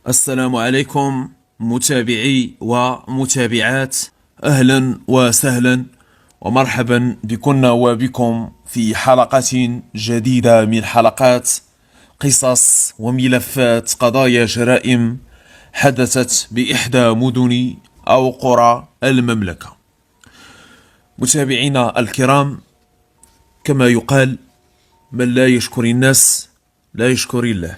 السلام عليكم متابعي ومتابعات. أهلا وسهلا ومرحبا بكم وبكم في حلقة جديدة من حلقات قصص وملفات قضايا جرائم حدثت بإحدى مدن أو قرى المملكة. متابعينا الكرام، كما يقال: من لا يشكر الناس لا يشكر الله.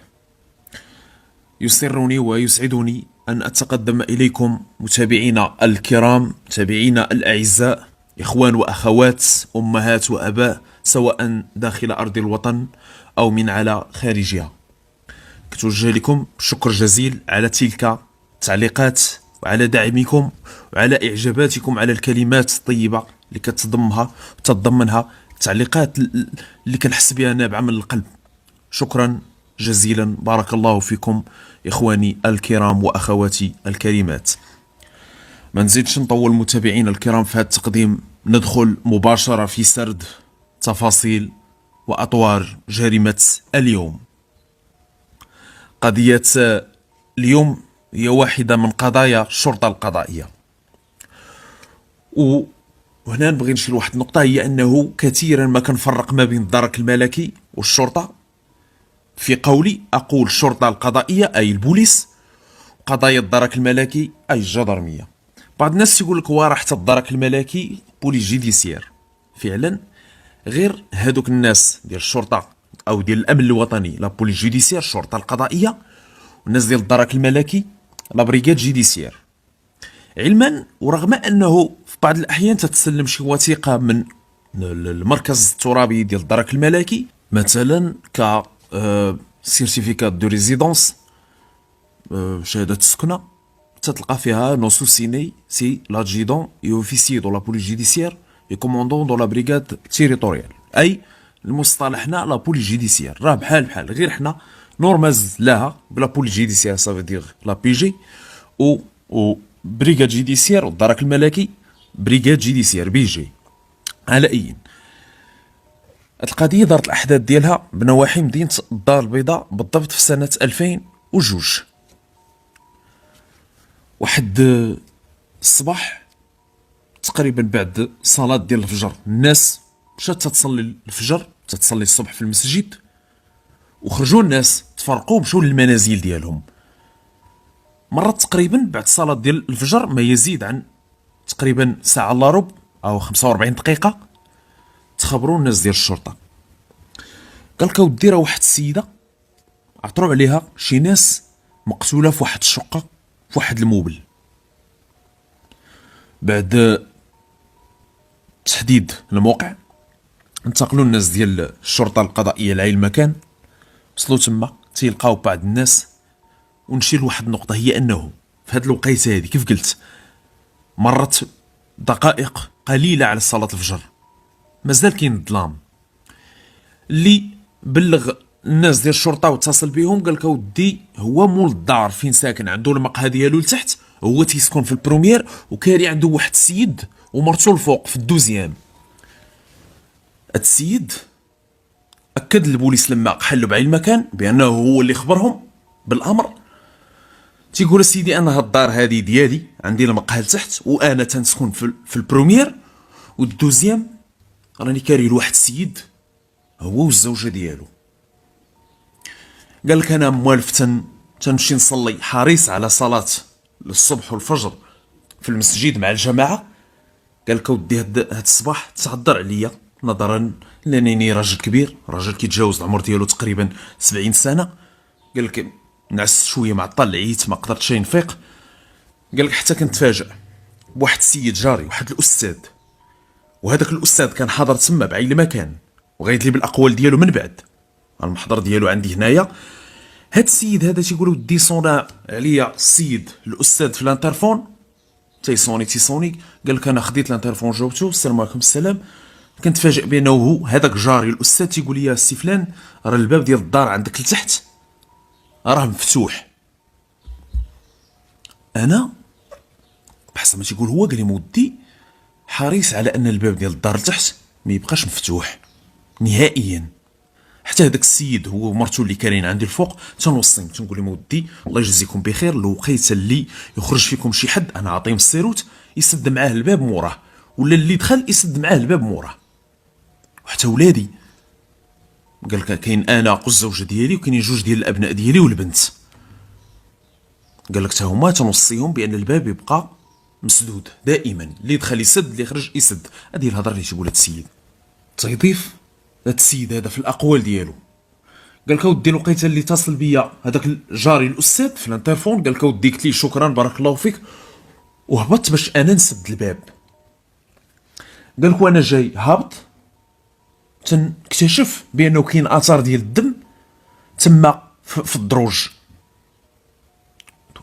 يسرني ويسعدني أن أتقدم إليكم متابعينا الكرام، متابعينا الأعزاء، إخوان وأخوات، أمهات وأباء، سواء داخل أرض الوطن أو من على خارجها. كتوجه لكم شكر جزيل على تلك التعليقات وعلى دعمكم وعلى إعجاباتكم على الكلمات الطيبة اللي كتضمنها التعليقات اللي كنحس بها نابعة من القلب. شكرا جزيلا، بارك الله فيكم إخواني الكرام وأخواتي الكريمات. ما نزيدش نطول متابعين الكرام في هذا التقديم، ندخل مباشرة في سرد تفاصيل وأطوار جريمة اليوم. قضية اليوم هي واحدة من قضايا الشرطة القضائية، وهنا نبغي نشير واحد النقطة، هي أنه كثيرا ما كنفرق ما بين الدرك الملكي والشرطة. في قولي أقول الشرطة القضائية أي البوليس، قضايا الدرك الملكي أي الجدرمية. بعض الناس يقول لك راه حتى الدرك الملكي بوليس جيديسيير. فعلا غير هادوك الناس ديال الشرطة أو ديال الأمن الوطني لا بوليس جيديسيير الشرطة القضائية، والناس ديال الدرك الملكي لا بريغاد جيديسيير. علما ورغم أنه في بعض الأحيان تتسلم شي وثيقة من المركز الترابي ديال الدرك الملكي، مثلا ك سيرتيفيكات دو ريزيدونس، شهادة السكنة، تتلقى فيها نو سوسيني سي لادجيدون اي اوفيسيي دو لا بوليس جيديسيير اي كوموندون دو لا بريغاد تيريتوريال، اي المصطلح حنا لا بوليس جيديسيير راه بحال غير حنا نورماز لها بلا بوليس جيديسيير سافو دير لا بي جي و بريغاد جيديسيير والدرك الملكي بريغاد جيديسيير بي جي. على اي القضية دارت الأحداث ديالها بنواحي مدينة الدار البيضاء، بالضبط في سنة 2002. واحد الصباح تقريبا بعد صلاة ديال الفجر، الناس مشات تتصلي الفجر، تتصلي الصبح في المسجد، وخرجوا الناس تفرقوا مشوا للمنازل ديالهم. مرات تقريبا بعد صلاة ديال الفجر ما يزيد عن تقريبا ساعة الا ربع أو 45 دقيقة، تخبروا الناس ديال الشرطة. قال لك اودي راه واحد السيده عثروا عليها شي ناس مقتوله في واحد الشقه في واحد الموبل. بعد تحديد الموقع انتقلوا الناس ديال الشرطه القضائيه لعين المكان، وصلوا تما تيلقاو بعض الناس. ونشير لواحد النقطه، هي انه في هاد الوقيته هادي كيف قلت مرت دقائق قليله على صلاه الفجر، مازال كاين الظلام. اللي بلغ الناس ديال الشرطه واتصل بهم قال لك اودي هو مول الدار فين ساكن، عنده المقهى ديالو لتحت، هو تيسكن في البروميير، وكاري عنده واحد السيد ومرتو الفوق في الدوزيام. هاد السيد اكد البوليس لما قحلوا بعين المكان بانه هو اللي خبرهم بالامر. تيقول سيدي انا هاد الدار هادي ديالي، عندي المقهى لتحت، وانا تنسكن في البروميير، والدوزيام راني كاري لواحد السيد هو والزوجه ديالو. قال لك انا موالف تنمشي نصلي، حريص على صلاه الصبح والفجر في المسجد مع الجماعه. قال لك ودي هاد الصباح تعذر عليا نظرا لانني راجل كبير، راجل كيتجاوز العمر ديالو تقريبا 70 سنه. قال لك نعس شويه مع العييت ما قدرتش نفيق. قال لك حتى كنتفاجئ بواحد السيد جاري، واحد الاستاذ، وهذاك الاستاذ كان حاضر تما بعين المكان وغايد لي بالاقوال ديالو من بعد. المحضر ديالو عندي هنايا. هاد السيد هذا تيقولوا ودي صونا عليا السيد الاستاذ في الانترفون، تيصوني. قال لك انا خديت الانترفون جاوبته السلام عليكم السلام. كنتفاجئ بانه هو هذاك جاري الاستاذ تيقول لي السي فلان راه الباب ديال الدار عندك لتحت راه مفتوح. انا بحسب ما تيقول هو قال لي مودي حريص على ان الباب ديال الدار لتحت ما يبقاش مفتوح نهائيا، حتى هذاك السيد هو ومرته اللي كارين عندي الفوق تنوصيهم تنقول لهم ودي الله يجزيكم بخير، الوقيته اللي يخرج فيكم شي حد انا عاطيهم السيروت يسد معاه الباب موراه، ولا اللي دخل يسد معاه الباب موراه. وحتى ولادي قال لك كاين انا والزوجه ديالي وكاينين جوج ديال الابناء ديالي والبنت، قال لك حتى هما تنوصيهم بان الباب يبقى مسدود دائما، اللي دخل يسد اللي خرج يسد. هذه الهضره اللي تيقول هذا السيد. تيضيف هذا السيد هذا في الاقوال ديالو، قال لك اودي الوقيته اللي اتصل بيا هذاك الجاري الاستاذ في الانترفون، قال لك اودي قلت لي شكرا بارك الله فيك، وهبطت باش انا نسد الباب. قال لك وانا جاي هابط تنكتشف بانه كاين اثار ديال الدم تما في الدروج.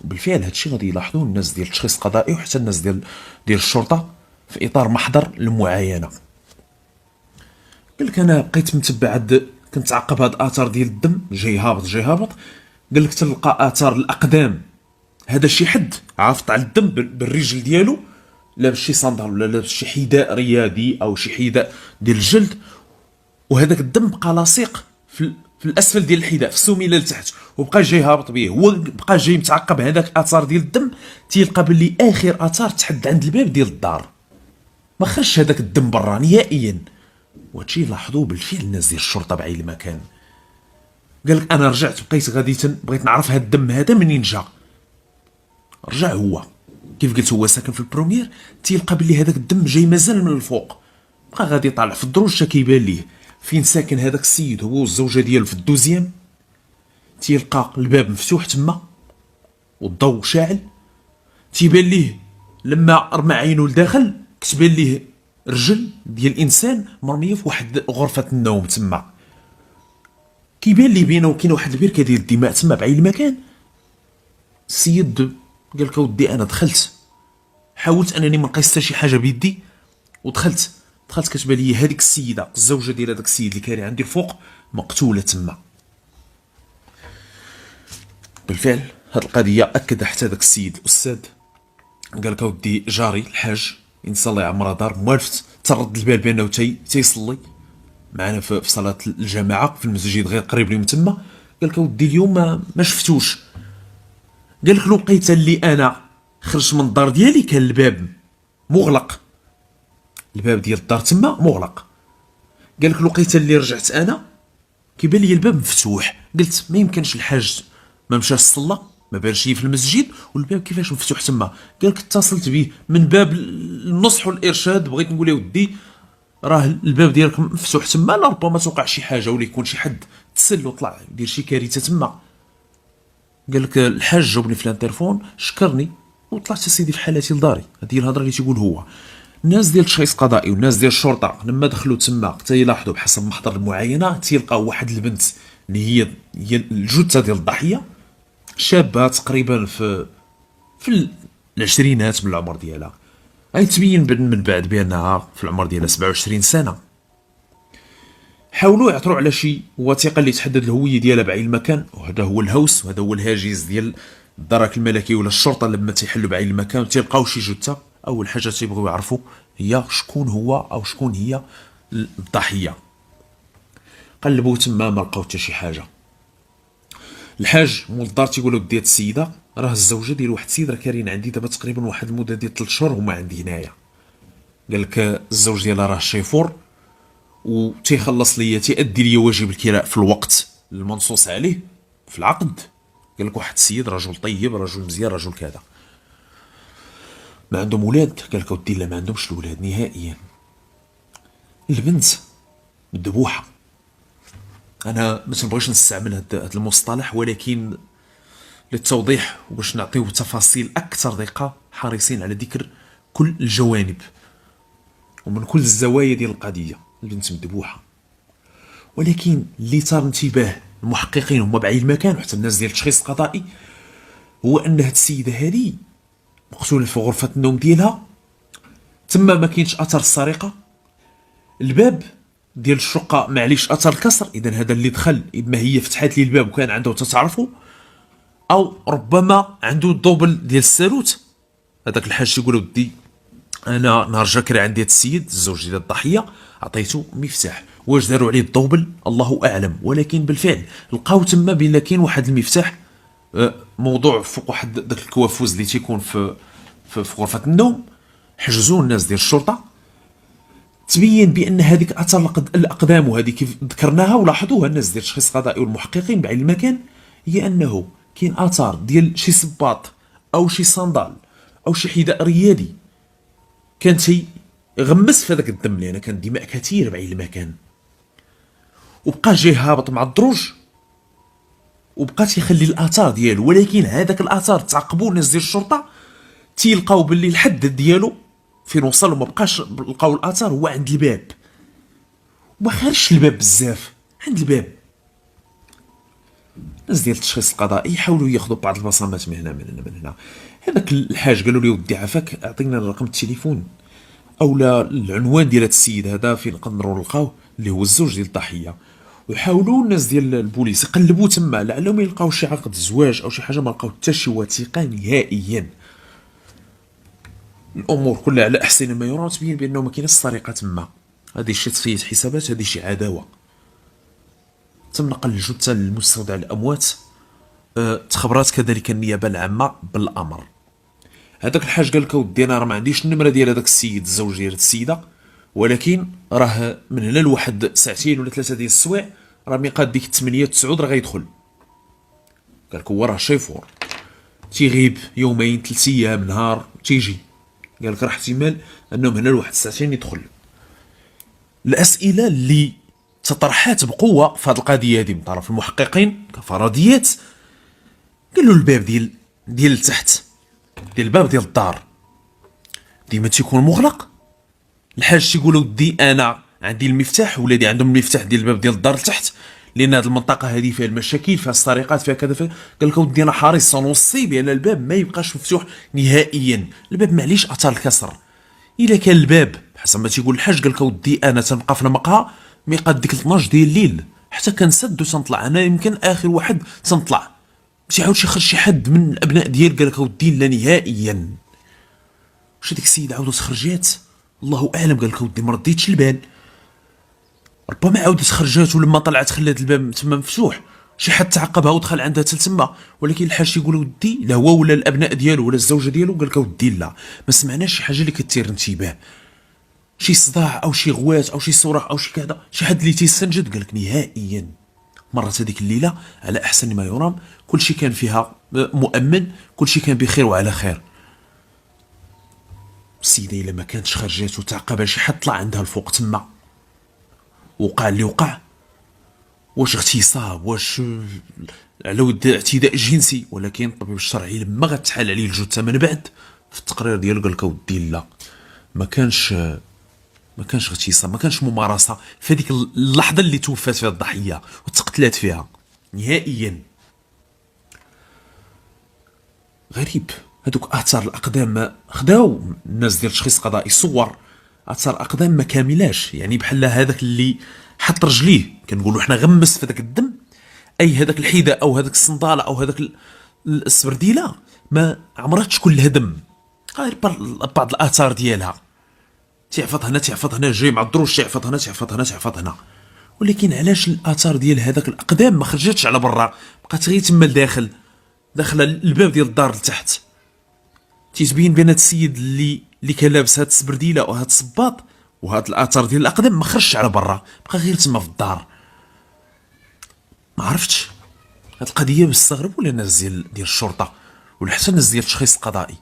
بالفعل هادشي غادي يلاحظوه الناس ديال التشخيص القضائي وحتى الناس ديال الشرطه في اطار محضر المعاينه. قال لك انا بقيت متبع كنت عاقب هاد الاثار ديال الدم جاي هابط جاي هابط. قال لك تلقى اثار الاقدام، هذا شي حد عافط على الدم بالرجل ديالو، لابس شي صندال ولا لابس شي حذاء رياضي او شي حذاء ديال الجلد، وهذاك الدم بقى لاصق في الاسفل ديال الحذاء في السميله لتحت، وبقى جاي هابط به، هو بقى جاي متعقب هذاك اثار ديال الدم، تيلقى باللي اخر اثار تحد عند الباب ديال الدار، ما خرجش هذاك الدم برا نهائيا. وهادشي لاحظوه بالفعل الناس ديال الشرطه بعين المكان. قال لك انا رجعت بقيت غادي بغيت نعرف هاد الدم هذا منين جا. رجع هو كيف قلت هو ساكن في البروميير، تيلقى باللي هذاك الدم جاي مازال من الفوق، بقى غادي طالع في الدروج حتى كيبان ليه فين ساكن هذاك السيد هو والزوجه ديالو في الدوزيام. تيلقى الباب مفتوح تما والضوء شاعل، تيبان ليه لما رمى عينه لداخل كتبان ليه رجل ديال الانسان مرميه في واحد غرفه النوم تما. كيبان ليه بينه وكاين واحد البركه ديال الدماء تما بعين المكان. السيد قال لك ودي انا دخلت حاولت انني ما نقيس حتى شي حاجه بيدي، ودخلت كتبان لي هذيك السيده الزوجه ديال هذاك السيد اللي كان عندي الفوق مقتوله تما. بالفعل هذه القضيه اكد حتى ذاك السيد الاستاذ، قال لك ودي جاري الحاج انسى الله يعمرها دار موالفت ترد البال بانه تيصلي معنا في صلاه الجماعه في المسجد غير قريب لي من تما. قال لك ودي اليوم ما شفتوش. قال لك الوقيته اللي انا خرجت من الدار ديالي كان الباب مغلق، الباب ديال الدار تما مغلق. قال لك الوقيته اللي رجعت انا كيبان لي الباب مفتوح. قلت ما يمكنش الحاج ما مشاش صلى، ما بانش في المسجد والباب كيفاش مفتوح تما. قال لك اتصلت به من باب النصح والارشاد، بغيت نقول له ودي راه الباب ديالك مفتوح تما، لربما توقع شي حاجه ولا يكون شي حد تسل وطلع يدير شي كارثه تما. قال لك الحاج جاوبني في الانترفون شكرني وطلعت سيدي في حالتي لداري. هذه الهضره اللي تيقول هو. الناس ديال التشخيص القضائي والناس ديال الشرطه لما دخلوا تما تيلاحظوا بحسب محضر المعاينه تيلقاو واحد البنت اللي هي الجثه ديال الضحيه، شابه تقريبا في العشرينات من العمر ديالها، غيتبين من بعد بانها في العمر ديالها 27 سنه. حاولوا يعثروا على شي وثيقه اللي تحدد الهويه ديالها بعين المكان، وهذا هو الهوس وهذا هو الهاجس ديال الدرك الملكي ولا الشرطه لما تيحلوا بعين المكان وتلقاو شي جثه. اول حاجه تيبغيو يعرفوا هي شكون هو او شكون هي الضحيه. قلبوا تما ما لقاو حتى شي حاجه. الحاج مول الدار تيقول ودي هاد السيده راه الزوجه ديال واحد السيد راه كارين عندي دابا تقريبا واحد المده ديال 3 شهور هما عندي هنايا. قال لك الزوج ديالها راه شيفور وتيخلص ليا تيأدي ليا واجب الكراء في الوقت المنصوص عليه في العقد. قال لك واحد السيد رجل طيب رجل مزيان رجل كذا. ما عندهم ولاد؟ قال لك ودي لا ما عندهمش الولاد نهائيا. البنت مذبوحه. انا ما تنبغيش نستعمل هذا المصطلح، ولكن للتوضيح وباش نعطيو تفاصيل اكثر دقه حريصين على ذكر كل الجوانب ومن كل الزوايا ديال القضيه. البنت مذبوحه، ولكن اللي ثار انتباه المحققين هما بعين المكان وحتى الناس ديال التشخيص القضائي هو ان هاد السيده هذه مقتوله في غرفه النوم ديالها، تما ما كاينش اثر السرقه، الباب ديال الشقه معليش اثر الكسر، اذا هذا اللي دخل اما هي فتحات لي الباب وكان عنده تتعرفوا، او ربما عنده الدوبل ديال الساروت. هذاك الحاج يقول ودي انا نهار جا كرا عندي هاد السيد الزوج ديال الضحيه عطيته مفتاح واش داروا عليه الضوبل الله اعلم، ولكن بالفعل لقاو تما بين كاين واحد المفتاح موضوع فوق واحد داك الكوافوز اللي تيكون في غرفه النوم. حجزوا الناس ديال الشرطه، تبين بان هذيك اثار الاقدام وهذه كيف ذكرناها ولاحظوها الناس ديال التشخيص القضائي والمحققين بعين المكان، هي انه كاين اثار ديال شي صباط او شي صندال او شي حذاء رياضي كان غمس في هذاك الدم، لان كان دماء كثير بعين المكان، وبقى جاي هابط مع الدروج وبقى تيخلي الاثار ديالو. ولكن هذاك الاثار تعقبوا الناس ديال الشرطه تيلقاو باللي الحد ديالو فين وصل وما بقاش لقاو الاثار هو عند الباب، وما خارجش الباب بزاف، عند الباب. الناس ديال التشخيص القضائي يحاولوا ياخذوا بعض البصمات من هنا من هنا من هنا. هذاك الحاج قالوا لي ودي عافاك اعطينا رقم التليفون او لا العنوان ديال هذا السيد هذا فين نقدروا نلقاوه، اللي هو الزوج ديال الضحيه. ويحاولوا الناس ديال البوليس يقلبوا تما لعلهم يلقاو شي عقد زواج او شي حاجه، ما لقاو حتى شي وثيقه نهائيا. الامور كلها على احسن ما يرام، تبين بانه ما كاينش سرقه تما، هذه شي تصفيه حسابات، هذه شي عداوه. تم نقل الجثه للمستودع الاموات. تخبرات كذلك النيابه العامه بالامر. هذاك الحاج قال لك اودي انا راه ما عنديش النمره ديال هذاك السيد الزوج ديال السيده، ولكن راه من هنا لواحد ساعتين ولا 3 ديال السوايع راه ميقات ديك 8 9 راه غيدخل. قال لك هو راه شيفور تيغيب يومين 3 ايام نهار تيجي، قال لك راه احتمال انه من هنا لواحد ساعتين يدخل. الاسئله اللي تطرحات بقوه في هذه القضيه هذه من طرف المحققين كفرضيات، قالوا الباب ديال التحت ديال الباب ديال الدار ديما تيكون مغلق. الحاج تيقول ودي انا عندي المفتاح، ولادي عندهم المفتاح ديال الباب ديال الدار لتحت، لان هذه المنطقه هذه فيها المشاكل، فيها السرقات، فيها كذا فيها. قال لك ودي انا حريص نوصي بان الباب ما يبقاش مفتوح نهائيا، الباب معليش اثار الكسر. الا كان الباب حسب ما تيقول الحاج، قال لك ودي انا تنبقى في المقهى ميقاد ديك 12 ديال الليل حتى كنسد وتنطلع، انا يمكن اخر واحد تنطلع، باش يعاود يخرج شي حد من الابناء ديال. قال لك ودي لا نهائيا. واش ديك السيده عاودت خرجات الله اعلم. قال لك ودي ما رديتش البال، ربما عاودت خرجات ولما طلعت خلات الباب تما مفتوح، شي حد تعقبها ودخل عندها تما. ولكن الحاج يقول ودي لا هو ولا الابناء ديالو ولا الزوجه ديالو، قال لك ودي لا ما سمعناش شي حاجه اللي كثير انتباه، شي صداع او شي غوات او شي صراخ او شي كذا، شي حد اللي تيستنجد. قال لك نهائيا. مرت هذيك الليله على احسن ما يرام، كل شيء كان فيها مؤمن، كل شيء كان بخير وعلى خير. السيده الا ما كانتش خرجات وتعقبها شي حد طلع عندها الفوق تما، وقع اللي وقع، واش اغتصاب واش على ود اعتداء جنسي، ولكن الطبيب الشرعي لما غتحال عليه الجثه من بعد في التقرير ديالو قال لك ودي لا ما كانش اغتصاب، ما كانش ممارسه في هذيك اللحظه اللي توفات فيها الضحيه وتقتلات فيها نهائيا. غريب هذوك اثار الاقدام، خداو الناس ديال التشخيص القضائي صور اثار اقدام ما كاملاش، يعني بحال هذاك اللي حط رجليه كنقولوا حنا غمس في ذاك الدم، اي هذاك الحذاء او هذاك الصنداله او هذاك السبرديله ما عمرها تشكل لها دم، غير بعض الاثار ديالها تعفط هنا تعفط هنا، جاي مع الدروج تعفط هنا تعفط هنا تعفط هنا. ولكن علاش الاثار ديال هذاك الاقدام ما خرجتش على برا، بقات غير تما لداخل، داخله الباب ديال الدار لتحت. تيتبين بان هذا السيد اللي كان لابس هاد السبرديله وهاد الصباط وهاد الاثار ديال الاقدام ما خرجش على برا، بقى غير تما في الدار. ما عرفتش هاد القضيه مستغرب ولا الناس ديال الشرطه ولا حتى الناس ديال التشخيص القضائي.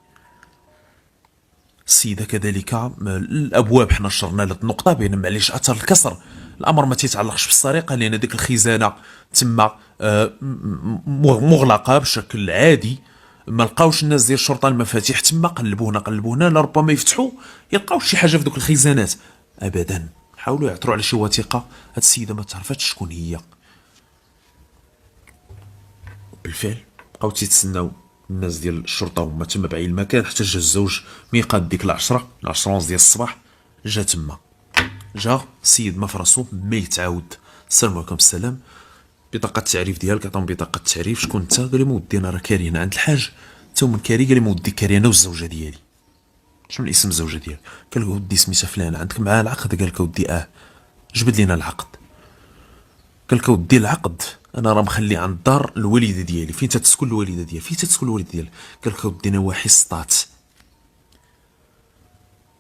السيده كذلك الابواب حنا شرنا لهاد النقطه بان معليش اثر الكسر، الامر ما تيتعلقش بالسرقه، لان ديك الخزانه تما مغلقه بشكل عادي، ما لقاوش الناس ديال الشرطه المفاتيح تما، قلبوا هنا لربما يفتحوا يلقاو شي حاجه في دوك الخزانات. ابدا، حاولوا يعثروا على شي وثيقه، هاد السيده ما تعرفتش شكون هي. بالفعل بقاو تيتسناو الناس ديال الشرطه هما تما بعين المكان حتى جا الزوج ميقاد ديك 10 11 ديال الصباح، جا تما، جا السيد ما فراسو ما يتعاود. السلام عليكم. السلام، بطاقه التعريف ديالك، عطاهم بطاقه التعريف. شكون انت؟ قال لي مودي انا راه كاري هنا عند الحاج. تا من كاري؟ قال لي مودي كاري انا والزوجه ديالي. شنو الاسم الزوجه ديالك؟ قال له ودي سميتها فلان، عندك معاها العقد؟ قال لك ودي جبد لينا العقد. قال لك اودي العقد انا راه مخلي عند الدار الوالده ديالي. فين تتسكن الوالده ديالي؟ فين تتسكن الوالده ديالي؟ قال لك اودي نواحي السطات.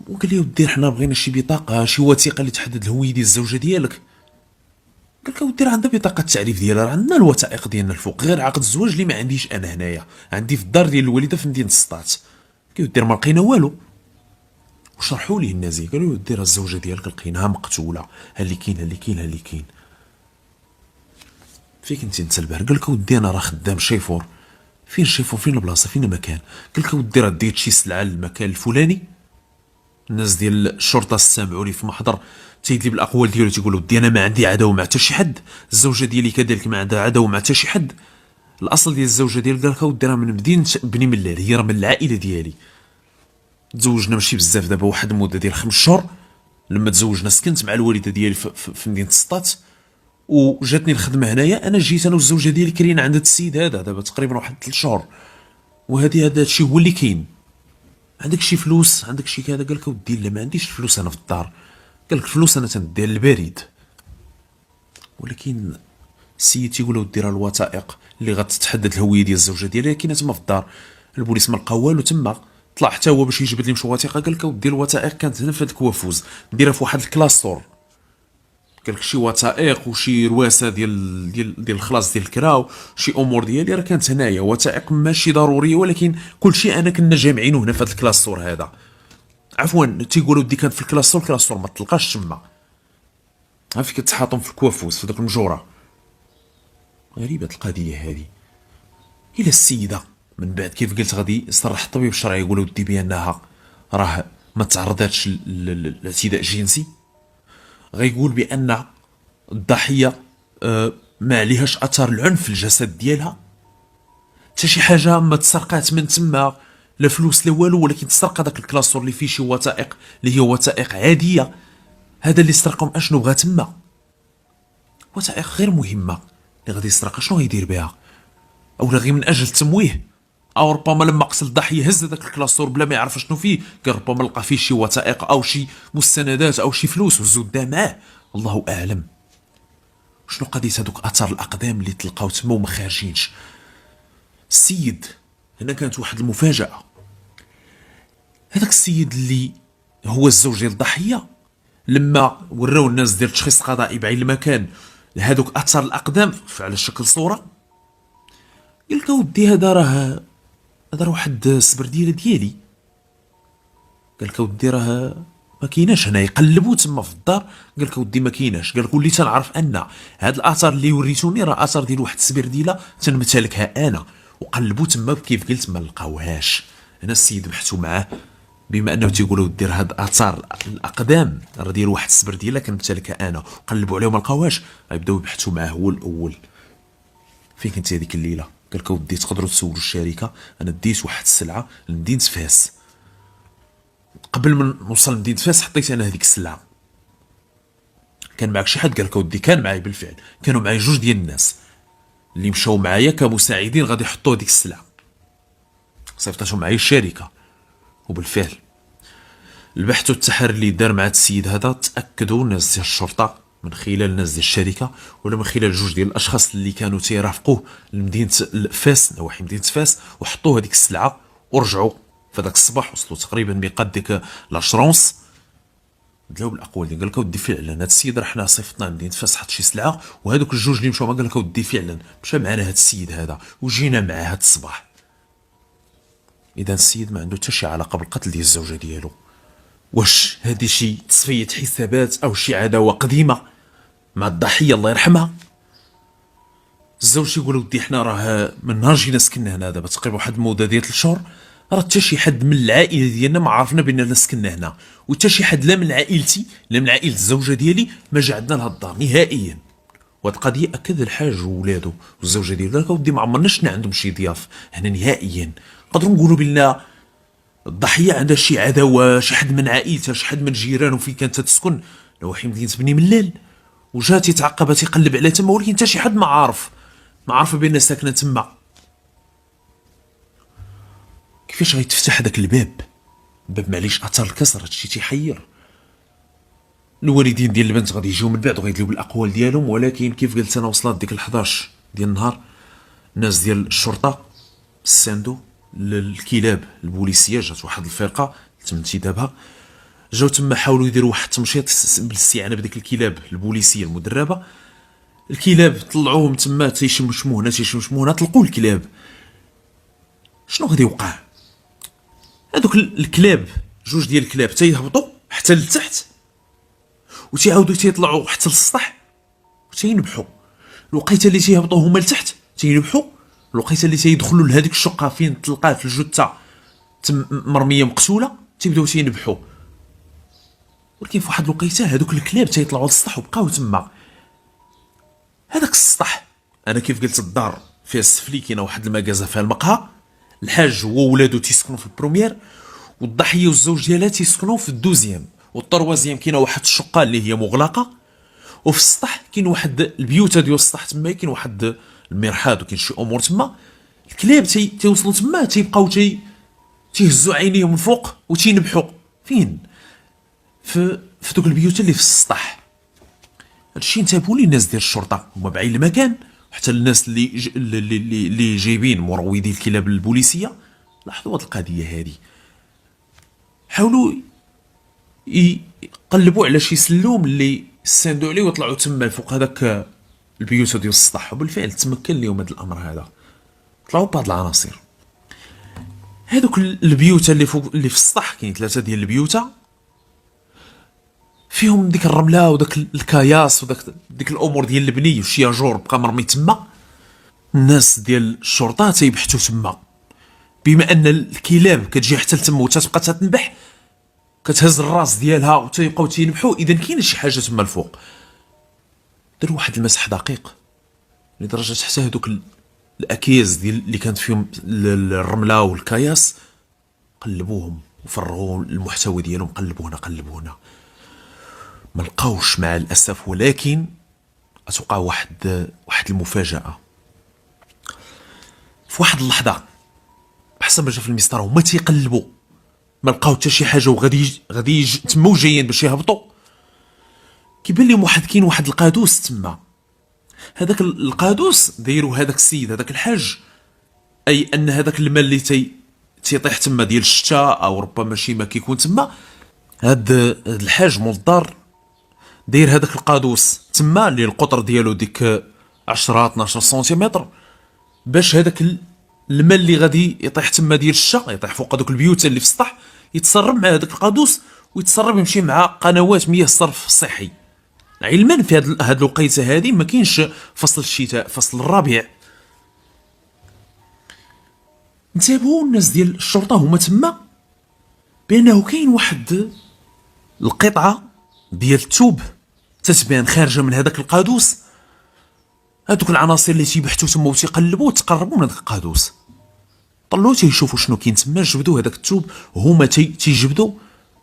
وقال لي ودي حنا بغينا شي بطاقه، شي وثيقه اللي تحدد الهويه ديال الزوجه ديالك. قال لك ودي راه عندها بطاقه التعريف ديالها، راه عندنا الوثائق ديالنا الفوق، غير عقد الزواج اللي ما عنديش انا هنايا، عندي في الدار ديال الوالده في مدينه السطات. قال ودي ما لقينا والو. وشرحوا ليه النازي، قالوا ودي راه الزوجه ديالك لقيناها مقتوله، ها اللي كاين ها اللي كاين ها اللي كاين. فين كنتي انت البارح؟ قال لك ودي انا راه خدام شيفور. فين الشيفور؟ فين البلاصه؟ فين المكان؟ قال لك ودي راه ديت شي سلعه للمكان الفلاني. الناس ديال الشرطه استمعوا لي في محضر تيدلي بالاقوال ديالو، تيقولوا ودي انا ما عندي عداوه مع حتى شي حد، الزوجه ديالي كذلك ما عندها عداوه مع حتى شي حد. الاصل ديال الزوجه ديال قال لك ودي راه من مدينه بني ملال، هي راه من العائله ديالي. تزوجنا ماشي بزاف، دابا واحد المده ديال 5 شهور. لما تزوجنا سكنت مع الوالده ديالي في مدينه السطات، وجاتني الخدمه هنايا. انا جيت انا والزوجه ديالي كرينا عند هذا السيد هذا دابا تقريبا واحد 3 شهور. هذا الشيء هو اللي كاين. عندك شي فلوس؟ عندك شي كذا؟ قال لك ودي لا ما عنديش الفلوس انا في الدار. قال لك الفلوس انا تنديها للبريد. ولكن السيد تيقول ودي راه الوثائق اللي غتحدد الهويه ديال الزوجه ديالي كاينه تما في الدار. البوليس ما لقى والو تما. طلع حتى هو باش يجبد لي مشي وثيقه. قال لك ودي الوثائق كانت هنا في هذا الكوافوز، نديرها في واحد الكلاستور. قال لك شي وثائق وشي رواسه ديال الخلاص ديال الكراو، شي امور ديالي راه كانت هنايا، وثائق ماشي ضروريه، ولكن كل شيء انا كنا جامعينه هنا في هذا الكلاستور هذا. عفوا تيقولوا ودي كانت في الكلاستور ما تلقاش تما. ها فين كتحاطهم في الكوافوس في ذاك المجوره. غريبه القضيه هذه. الى السيده من بعد كيف قلت غادي يصرح الطبيب الشرعي يقول ودي بانها راه ما تعرضاتش للاعتداء الجنسي، غيقول بان الضحيه ما عليهاش اثار العنف في الجسد ديالها، حتى شي حاجه ما تسرقات من تما، لا فلوس لا والو، ولكن تسرق هذاك الكلاستور اللي فيه شي وثائق اللي هي وثائق عاديه. هذا اللي سرقهم اشنو بغا تما؟ وثائق غير مهمه اللي غادي يسرقها شنو غيدير بها؟ او غير من اجل التمويه، او ربما لما قتل الضحيه هز هذاك الكلاستور بلا ما يعرف شنو فيه، قال ربما لقى فيه شي وثائق او شي مستندات او شي فلوس وزو دا معاه، الله اعلم. شنو قضيه هذوك اثار الاقدام اللي تلقاو تما وما خارجينش؟ السيد هنا كانت واحد المفاجاه. هذاك السيد اللي هو الزوج ديال الضحيه، لما وراو الناس ديال التشخيص القضائي بعين المكان لهذوك اثار الاقدام على شكل صوره، قال لك ودي هذا راه واحد السبرديله ديالي. قال لك ودي راه ما كايناش هنا. يقلبوا تما في الدار، قال لك ودي ما كايناش. قال لك وليت نعرف ان هاد الاثار اللي وريتوني راه اثار ديال واحد السبرديله تنمتلكها انا. وقلبوا تما كيف قلت ما لقاوهاش. هنا السيد بحثوا معاه بما انه تيقولوا دير هاد اثار الاقدام راه ديال واحد السبرديله كنمتلكها انا، وقلبوا عليه ما لقاوهاش. غيبداو يبحثوا معاه هو الاول. فين كنتي هذيك الليله؟ قال لك ودي تقدروا تسولوا الشركه، انا ديت واحد السلعه لمدينه فاس، قبل ما نوصل لمدينه فاس حطيت انا هذيك السلعه. كان معك شي حد؟ قال لك ودي كان معايا بالفعل، كانوا معايا جوج ديال الناس اللي مشاو معايا كمساعدين غادي يحطوا هذيك السلعه، صيفطتهم معايا الشركه. وبالفعل البحث والتحري اللي دار مع هذا السيد هذا تاكدوا الناس ديال الشرطه من خلال الناس ديال الشركه ولا من خلال جوج ديال الاشخاص اللي كانوا تيرافقوه لمدينه فاس، نواحي مدينه فاس، وحطوا هذيك السلعه ورجعوا في ذاك الصباح. وصلوا تقريبا بقد ديك لاشرونس. دلاو بالاقوال ديال قال لك ودي فعلا هذا السيد راه حنا صيفطنا مدينه فاس حط شي سلعه، وهذوك الجوج اللي مشاو قال لك ودي فعلا مشى معنا هذا السيد هذا وجينا معاه هذا الصباح. اذا السيد ما عنده حتى شي علاقه بالقتل ديال الزوجه ديالو. واش هذه شي تصفيه حسابات او شي عداوه قديمه مع الضحيه الله يرحمها؟ الزوج يقول ودي حنا راه من نهار جينا سكننا هنا دابا تقريبا واحد المده ديال 3 شهور، راه حتى شي حد من العائله ديالنا ما عرفنا باننا سكننا هنا، وحتى شي حد لا من عائلتي لا من عائله الزوجه ديالي ما جا عندنا لهاد الدار نهائيا. وهاد القضيه اكد الحاج وولادو والزوجه ديالو. قال لك ودي ما عمرنا شفنا عندهم شي ضياف هنا نهائيا. نقدروا نقولوا بان الضحيه عندها شي عداوه، شي حد من عائلتها، شي حد من جيرانه فين كانت تسكن نواحي مدينه بني ملال، وجا تيتعقب تيقلب عليها تما، ولكن حتى شي حد ما عارفه بان ساكنه تما. كيفاش غيتفتح هذاك الباب؟ معليش اثار الكسر، هادشي تيحير. الوالدين ديال البنت غادي يجيو من بعد وغيدليو بالاقوال ديالهم، ولكن كيف قلت انا وصلت ديك 11 ديال النهار الناس ديال الشرطه ساندو للكلاب البوليسيه، جات واحد الفرقه تم انتدابها، جاو تما حاولوا يديروا واحد التمشيط بالاستعانه بديك الكلاب البوليسيه المدربه. الكلاب طلعوهم تما تيشمشموا هنا تيشمشموا هنا، طلقوا الكلاب. شنو غادي يوقع؟ هذوك الكلاب جوج ديال الكلاب تيهبطوا حتى لتحت وتيعاودوا تيطلعوا حتى للسطح وتينبحوا. الوقيته اللي تيهبطوا هما لتحت تينبحوا، الوقيته اللي تيدخلوا لهذيك الشقه فين تلقات الجثه تم مرميه مقتوله تيبداو تينبحوا. ولكن في واحد الوقيته هذوك الكلاب تيطلعوا للسطح وبقاو تما. هذاك السطح انا كيف قلت الدار فيها السفلي، كاينه واحد المكازه فيها المقهى، الحاج هو وولادو تيسكنوا في البروميير، والضحيه والزوج ديالها تيسكنوا في الدوزيام، والطروازيام كاينه واحد الشقه اللي هي مغلقه، وفي السطح كاين واحد البيوت ديال السطح تما كاين واحد المرحاض وكاين شي امور تما. الكلاب تيوصلوا تما تيبقاو تيهزوا عينيهم من فوق وتينبحوا فين في دوك البيوت اللي في السطح. هادشي انتبهوا ليه الناس ديال الشرطه، هما بعين المكان، حتى الناس اللي جايبين مروضي الكلاب البوليسيه لاحظوا هاد القضيه هادي، حاولوا يقلبوا على شي سلوم اللي ساندوا عليه وطلعوا تما فوق هذاك البيوت ديال السطح، وبالفعل تمكن لهم هذا الامر هذا، طلعوا بهاد العناصر. هذوك البيوت اللي فوق اللي في السطح كاين 3 ديال البيوت فيهم ديك الرمله وداك الكياس وداك ديك الامور ديال البني والشياجور بقى مرمي تما. الناس ديال الشرطه تيبحثوا تما، بما ان الكلاب كتجي حتى لتما وتتبقى تتنبح كتهز الراس ديالها وتيبقاو تينبحوا، اذا كاينه شي حاجه تما الفوق. داروا واحد المسح دقيق لدرجه حتى هذوك الاكياس ديال اللي كانت فيهم الرمله والكياس قلبوهم وفرغوا المحتوى ديالهم، قلبوا هنا ما لقاوش مع الاسف. ولكن اتوقع واحد المفاجاه في واحد اللحظه بحسب ما جا في المسطره هما تيقلبوا ما لقاو حتى شي حاجه وغادي تما جايين باش يهبطوا، كيبان لهم كاين واحد القادوس تما. هذاك القادوس دايروا هذاك السيد هذاك الحاج، اي ان هذاك الماء اللي تيطيح تما ديال الشتاء او ربما شي ما كيكون تما، هاد الحاج مول الدار داير هذاك القادوس تما اللي القطر ديالو ديك 10 12 سنتيمتر، باش هذاك الماء اللي غادي يطيح تما ديال الشتاء يطيح فوق هذوك البيوت اللي في السطح يتسرب مع هذاك القادوس ويتسرب يمشي مع قنوات مياه الصرف الصحي. علما في هاد الوقيته هذه ما كاينش فصل الشتاء، فصل الربيع. انتبهوا الناس ديال الشرطه هما تما بانه كاين واحد القطعه ديال الثوب تتبان خارجه من هذاك القادوس. هذوك العناصر اللي تيبحثوا تما وتيقلبوا وتقربوا من هذاك القادوس، طلعوا تيشوفوا شنو كاين تما، جبدوا هذاك الثوب. هما تيجبدوا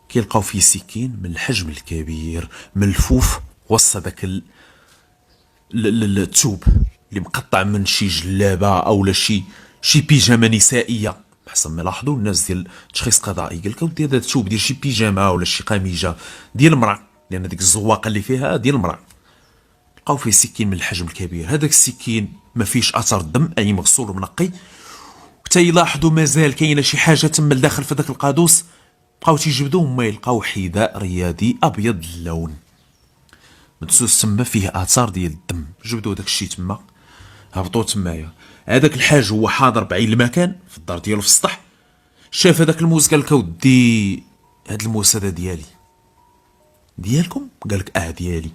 كيلقاو فيه سكين من الحجم الكبير ملفوف وسط هذاك الثوب اللي مقطع من شي جلابه او شي بيجامه نسائيه. حسب ما لاحظوا الناس ديال التشخيص القضائي قال لك ودي هذا الثوب ديال شي بيجامه ولا شي قميجه ديال المراه، لان ديك الزواقه اللي فيها ديال المراه. لقاو فيه سكين من الحجم الكبير، هذاك السكين ما فيش اثر دم اي مغسول ومنقي، حتى يلاحظوا مازال كاينه شي حاجه تما لداخل في ذاك القادوس. بقاو تيجبدوا ما يلقاو حذاء رياضي ابيض اللون مدسوس تما فيه اثار ديال الدم. جبدوا داك الشيء تما هبطوا تمايا. هذاك الحاج هو حاضر بعين المكان في الدار ديالو في السطح، شاف هذاك الموس قال لك ودي هذا الموس هذا ديالكم؟ قال لك ديالي.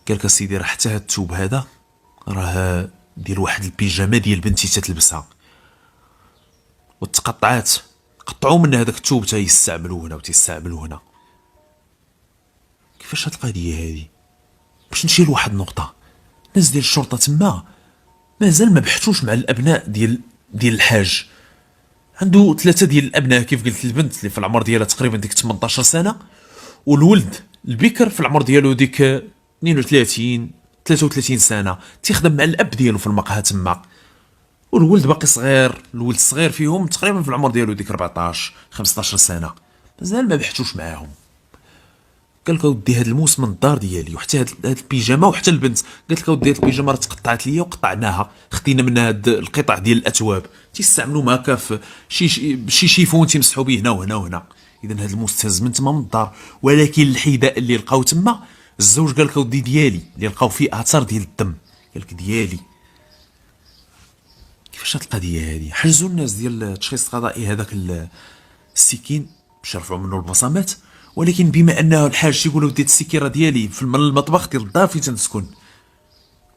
قال لك اسيدي راه حتى هذا الثوب هذا راه ديال واحد البيجامه ديال بنتي تتلبسها، والتقطعات قطعوا من هذاك الثوب تيستعملوه هنا وتيستعملوه هنا. كيفاش هاد القضيه هذه؟ باش نمشي لواحد النقطه، الناس ديال الشرطه تما مازال ما بحثوش مع الابناء ديال الحاج. عنده 3 ديال الابناء كيف قلت، البنت اللي في العمر ديالها تقريبا ديك 18 سنه، والولد البكر في العمر ديالو ديك 32 33 سنه تيخدم مع الاب ديالو في المقهى تما، والولد باقي صغير. الولد الصغير فيهم تقريبا في العمر ديالو ديك 14 15 سنه، مازال ما بحثوش معاهم. قال لك اودي هذا الموس من الدار ديالي، وحتى هاد البيجامه، وحتى البنت قالت لك اودي هاد البيجامه راه تقطعت ليا وقطعناها، خدينا منها هاد القطع ديال الاثواب تيستعملوهم هكا في شي شيفون تيمسحوا به هنا وهنا وهنا. اذا هاد الموس تهز من تما من الدار، ولكن الحذاء اللي لقاو تما الزوج قال لك اودي ديالي، اللي لقاو فيه اثار ديال الدم، قال لك ديالي. كيفاش هاد القضيه هادي؟ حجزوا الناس ديال التشخيص القضائي هذاك السكين باش يرفعوا منه البصمات، ولكن بما انه الحاج تيقول ودي السكين راه ديالي في المطبخ ديال الدار فين تنسكن،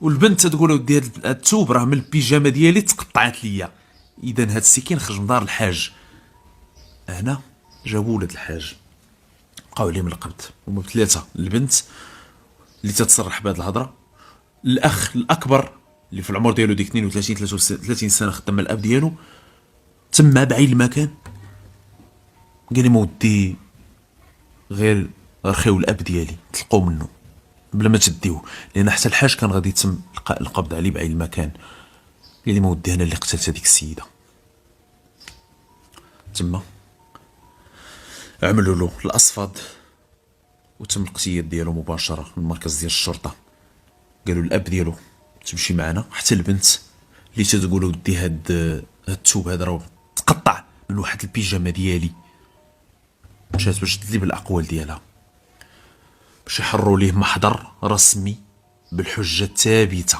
والبنت تقول ودي هاد الثوب راه من البيجامه ديالي تقطعت ليا، اذا هاد السكين خرج من دار الحاج. هنا جابوا ولد الحاج بقاو عليه من القبض، هما بثلاثه، البنت اللي تتصرح بهذه الهضره، الاخ الاكبر اللي في العمر ديالو ديك 32 33 سنه خدام مع الاب ديالو، تما بعين المكان قال لي مودي غير رخيو الاب ديالي تلقوا منه بلا ما تديوه، لان حتى الحاج كان غادي يتم القبض عليه بعين المكان. قال لي مودي انا اللي قتلت هذيك السيده. تما عملوا له الاصفاد وتم الاقتياد ديالو مباشره من مركز ديال الشرطه. قالوا الاب ديالو تمشي معنا، حتى البنت اللي تتقول ودي هاد الثوب هذا راه تقطع من واحد البيجامه ديالي، مشات باش تدلي بالاقوال ديالها باش يحروا ليه محضر رسمي بالحجه الثابته.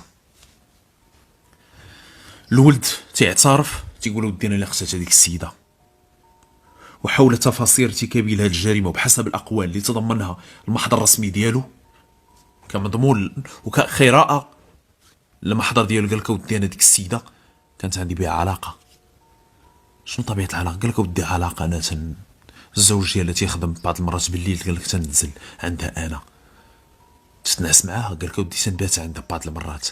الولد تيعترف تيقول ودي انا اللي قتلت هذيك السيده، وحول تفاصيل ارتكاب لهذه الجريمه وبحسب الاقوال اللي تضمنها المحضر الرسمي ديالو كمضمون وكخراءه المحضر ديالو، قال لك ودي انا ديك السيده كانت عندي بها علاقه. شنو طبيعه العلاقه؟ قال لك ودي علاقه انا الزوج ديالها تيخدم بعض المرات بالليل، قال لك تنزل عندها انا تتنعس معاها، قال لك ودي تنبات عندها بعض المرات،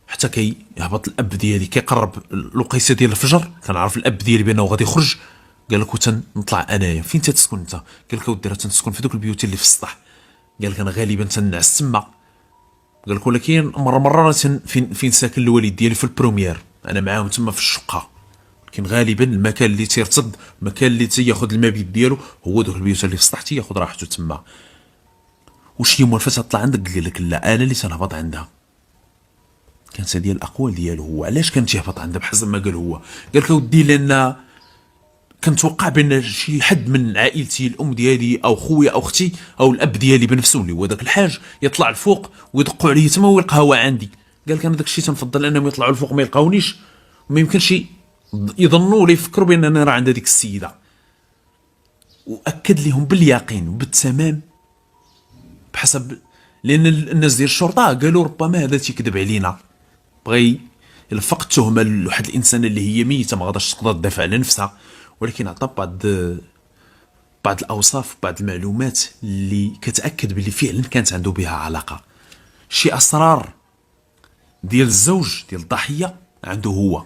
حتى كيهبط الاب ديالي كيقرب الوقيته ديال الفجر كنعرف الاب ديالي بانه غادي يخرج، قال لك وتنطلع انايا. فين تتسكن انت؟ قال لك ودي راه تنسكن في دوك البيوت اللي في السطح، قال لك انا غالبا تنعس تما، قال لك ولكن مره فين ساكن الوالد ديالي في البروميير انا معاهم تما في الشقه، لكن غالبا المكان اللي تيرتد المكان اللي تياخذ المبيت ديالو هو دوك البيوت اللي في السطح تياخذ راحته تما. وشي موالفه تطلع عندك؟ قال لك لا انا اللي تنهبط عندها. كانت هذه الاقوال ديالو هو. علاش كان تيهبط عندها بحسب ما قال هو؟ قال لك ودي لان كنتوقع بان شي حد من عائلتي الام ديالي او خويا او اختي او الاب ديالي بنفسه اللي هو داك الحاج يطلع الفوق ويدقوا عليه تما ويلقاها عندي. قال لك انا داك الشيء تنفضل انهم يطلعوا الفوق ما يلقاونيش، وما يمكنش يظنوا ولا يفكروا بان انا راه عند هذيك السيده. واكد لهم باليقين وبالتمام بحسب، لان الناس ديال الشرطه قالوا ربما هذا تيكذب علينا، بغى يلفق التهمه لواحد الانسان اللي هي ميته ما غاداش تقدر تدافع على نفسها، ولكن عطى بعض الاوصاف بعض المعلومات اللي كتاكد باللي فعلا كانت عنده بها علاقه. شي اسرار ديال الزوج ديال الضحيه عنده هو،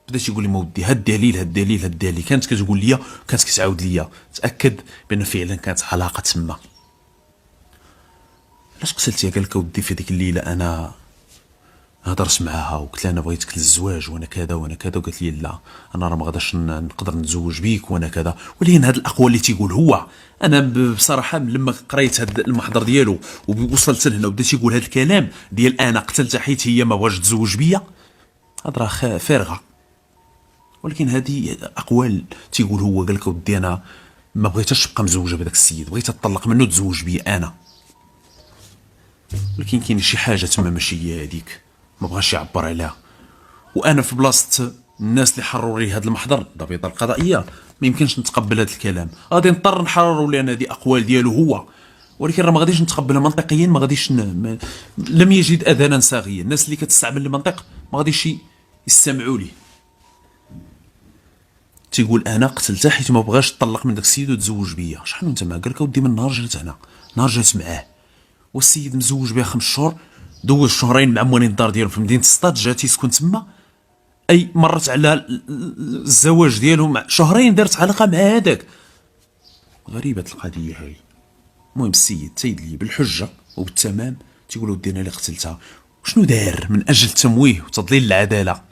بدا تيقول لي مودي هاد الدليل كانت كتقول لي كانت كتعاود لي، تاكد بان فعلا كانت علاقه تما. علاش قتلتيها؟ قال لك ودي في ديك الليله انا هضرت معاها وقلت لها انا بغيتك للزواج وانا كذا وانا كذا، وقالت لي لا انا راه ما غاداش نقدر نتزوج بيك وانا كذا. ولكن هاد الاقوال اللي تيقول هو، انا بصراحه لما قريت هاد المحضر ديالو ووصلت لهنا وبدا تيقول هاد الكلام ديال انا قتلتها حيت هي ما بغاش تزوج بيا، هاد راه فارغه. ولكن هذه اقوال تيقول هو، قال لك ودي انا ما بغيتش تبقى مزوجه بهذاك السيد، بغيت تطلق منه تزوج بيا انا، ولكن كاين شي حاجه تما ماشي هي هذيك، ما بغاش يعبر عليها. وانا في بلاصه الناس اللي حرروا لي هذا المحضر الضبيطه القضائيه ما يمكنش نتقبل هذا الكلام، غادي نضطر نحرروا لان هذه اقوال ديالو هو، ولكن راه ما غاديش نتقبلها منطقيا، ما غاديش لم يجد اذانا صاغيا، الناس اللي كتستعمل المنطق ما غاديش يستمعوا ليه. تيقول انا قتلتها حيت ما بغاش تطلق من داك السيد وتزوج بيا. شحال انت ما قال لك ودي من نهار جات هنا، نهار جات معاه والسيد مزوج بها 5 شهور، دوز شهرين مع موالين الدار ديالو في مدينه السطات، جا تيسكن تما، اي مرت على الزواج ديالو مع شهرين دارت علاقه مع هذاك. غريبه القضيه هاي. المهم السيد تيدلي بالحجه وبالتمام تيقول ودي انا اللي قتلتها. وشنو دار من اجل تمويه وتضليل العداله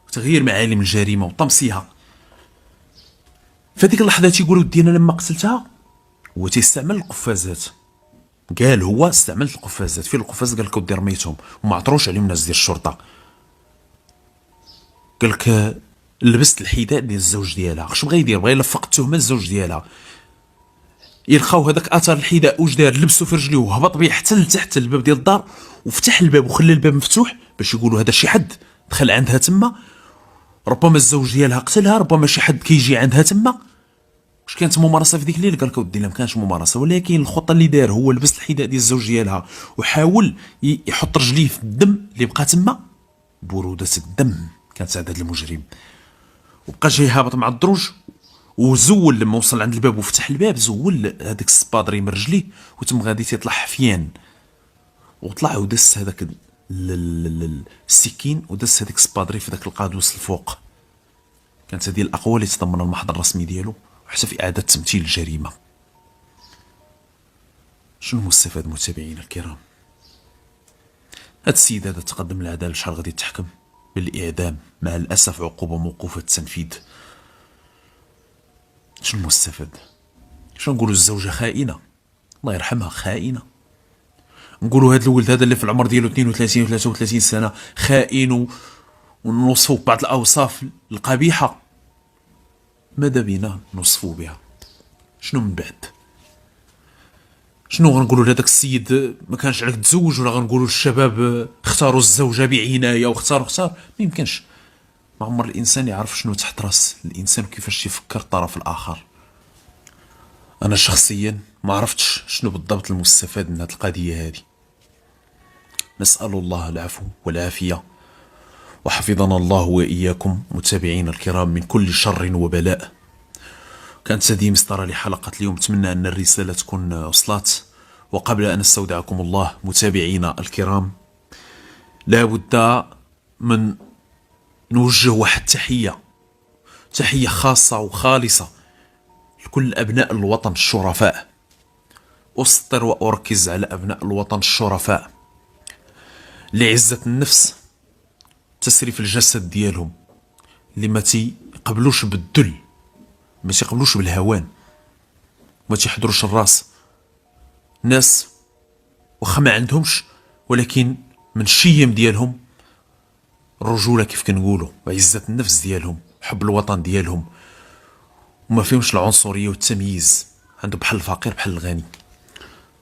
وتغيير معالم الجريمه وطمسها؟ فديك اللحظه تيقول ودي انا لما قتلتها هو تيستعمل القفازات قال هو استعملت القفازات، فين القفاز؟ قال لك ودي رميتهم وما عثروش عليهم ناس ديال الشرطه. قال لك لبست الحذاء ديال الزوج ديالها، اش بغى يدير؟ بغى يلفق التهمه للزوج ديالها. يلقاو هذاك اثر الحذاء واش دار؟ لبسو في رجليه وهبط بيه حتى لتحت الباب ديال الدار، وفتح الباب وخلى الباب مفتوح باش يقولوا هذا شي حد دخل عندها تما. ربما الزوج ديالها قتلها، ربما شي حد كيجي عندها تما. واش كانت ممارسه في ديك الليل؟ قال لك ودي لا ما كانش ممارسه، ولكن الخطه اللي دار هو لبس الحذاء ديال الزوج ديالها وحاول يحط رجليه في الدم اللي بقى تما. بروده الدم كانت عند هذا المجرم، وبقى جاي هابط مع الدروج. وزول لما وصل عند الباب وفتح الباب، زول هذاك السبادري من رجليه وتم غادي تيطلع حفيان، وطلع ودس هذاك السكين ودس هذاك السبادري في ذاك القادوس الفوق. كانت هذه الاقوال اللي تضمن المحضر الرسمي ديالو وحتى في اعاده تمثيل الجريمه. شنو المستفاد متابعينا الكرام؟ هذا السيد هذا تقدم للعداله شحال غادي يتحكم بالاعدام، مع الاسف عقوبه موقوفه التنفيذ. شنو المستفاد؟ شنو نقولوا؟ الزوجه خائنه، الله يرحمها، خائنه. نقولوا هذا الولد هذا اللي في العمر ديالو 32 و 33 سنه خائن، ونوصفوه ببعض الاوصاف القبيحه. ماذا بينا نوصفوه بها؟ شنو من بعد؟ شنو غنقولوا لهذاك السيد ما كانش عليك تزوج؟ ولا غنقولوا الشباب اختاروا الزوجه بعنايه واختار؟ ما يمكنش. ما عمر الانسان يعرف شنو تحت راس الانسان وكيفاش يفكر الطرف الاخر. انا شخصيا ما عرفتش شنو بالضبط المستفاد من هذه القضيه هذه. نسال الله العفو والعافيه، وحفظنا الله واياكم متابعين الكرام من كل شر وبلاء. كانت هذه مسطرة لحلقة اليوم، أتمنى أن الرسالة تكون وصلت. وقبل أن استودعكم الله متابعينا الكرام، لا بد من نوجه واحد تحية خاصة وخالصة لكل أبناء الوطن الشرفاء. أسطر وأركز على أبناء الوطن الشرفاء، لعزة النفس، تسريف الجسد ديالهم، اللي ما تيقبلوش بالذل، ما تيقبلوش بالهوان، ما تيحضروش الراس. ناس واخا ما عندهمش، ولكن من الشيم ديالهم الرجوله كيف كنقولوا، وعزه النفس ديالهم، حب الوطن ديالهم، وما فيهمش العنصريه والتمييز. عنده بحال الفقير بحال الغني.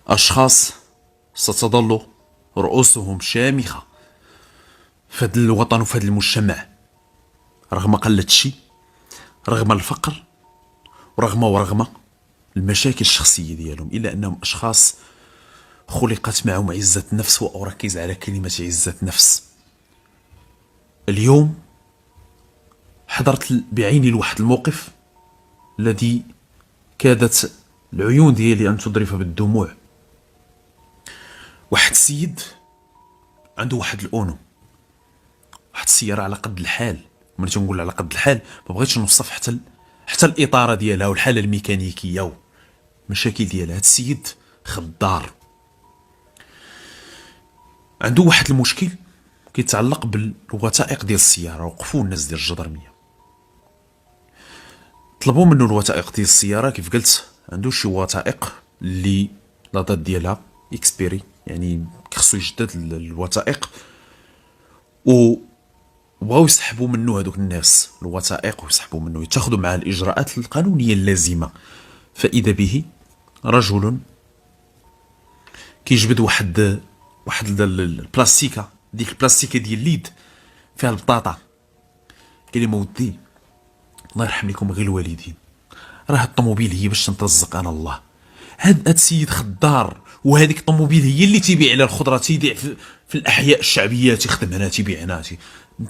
اشخاص ستظل رؤوسهم شامخه في هذا الوطن وفي هذا المجتمع، رغم قله الشيء، رغم الفقر، ورغم المشاكل الشخصية ديالهم، إلا أنهم أشخاص خلقت معهم عزة نفس. وأركز على كلمة عزة نفس. اليوم حضرت بعيني لواحد الموقف الذي كادت العيون ديالي أن تضرف بالدموع. واحد السيد عنده واحد الأونو، واحد السيارة على قد الحال. ملي تنقول على قد الحال ما بغيتش نوصف حتى الإطارة ديالها والحالة الميكانيكية والمشاكل ديالها. هاد السيد خضار، عنده واحد المشكل كيتعلق بالوثائق ديال السيارة. وقفوا الناس ديال الجدرمية، طلبوا منه الوثائق ديال السيارة. كيف قلت عنده شي وثائق اللي لا دات ديالها اكسبيري، يعني خصو يجدد الوثائق. وبغاو يسحبوا منه هذوك الناس الوثائق، ويسحبوا منه، يتخذوا معاه الإجراءات القانونية اللازمة. فإذا به رجل كيجبد واحد البلاستيكة، ديك البلاستيكة ديال اليد فيها البطاطا. قال لي مودي الله يرحم لكم غير الوالدين، راه الطوموبيل هي باش تنترزق انا الله. هاد السيد خضار، وهذيك الطوموبيل هي اللي تيبيع على الخضره، تيبيع في الاحياء الشعبيه، تيخدم هنا تيبيع هنا،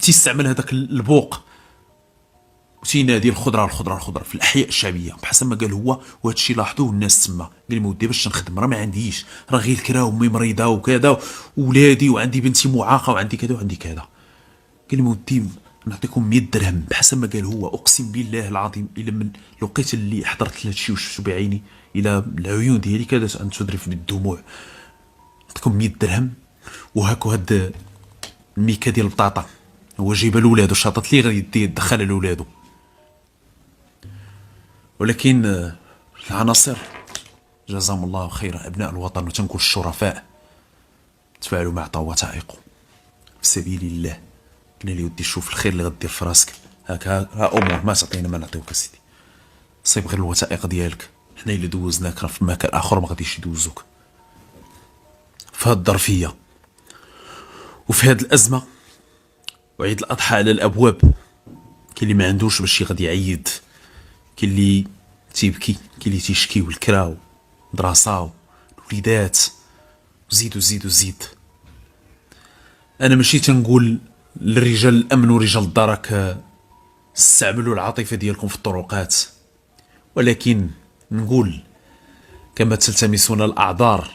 تيستعمل هذاك البوق وتينادي الخضره في الاحياء الشعبيه بحسب ما قال هو. وهذا الشيء لاحظوه الناس تما. قال لي مودي باش نخدم راه ما عنديش، راه غير الكرا وامي مريضه وكذا وولادي وعندي بنتي معاقه وعندي كذا وعندي كذا. قال لي مودي نعطيكم 100 درهم بحسب ما قال هو. اقسم بالله العظيم الا من لقيت اللي حضرت لهذا الشيء وشفتو بعيني، الى العيون ديالي كادت ان تذرف بالدموع. نعطيكم 100 درهم وهاكو هاد الميكا ديال البطاطا، هو جايبها لولادو، شاطط لي غادي يدخلها لولادو. ولكن العناصر جزاهم الله خيرا أبناء الوطن، وتنقول الشرفاء تفاعلوا مع وثائقوا في سبيل الله. قلنا لي ودي شوف الخير اللي غدير في راسك، هاك ها امور ما تعطينا ما نعطيوك اسيدي، صيب غير الوثائق ديالك، حنا اللي دوزناك راه في مكان اخر ما غاديش يدوزوك. في هاد الظرفيه وفي هاد الازمه وعيد الاضحى على الابواب، كاين اللي ما عندوش باش غادي يعيد، كاين اللي تيبكي، كاين اللي تيشكي والكرا ودراسه الوليدات وزيد وزيد وزيد. انا ماشي تنقول للرجال الامن ورجال الدرك استعملوا العاطفه ديالكم في الطرقات، ولكن نقول كما تلتمسون الاعذار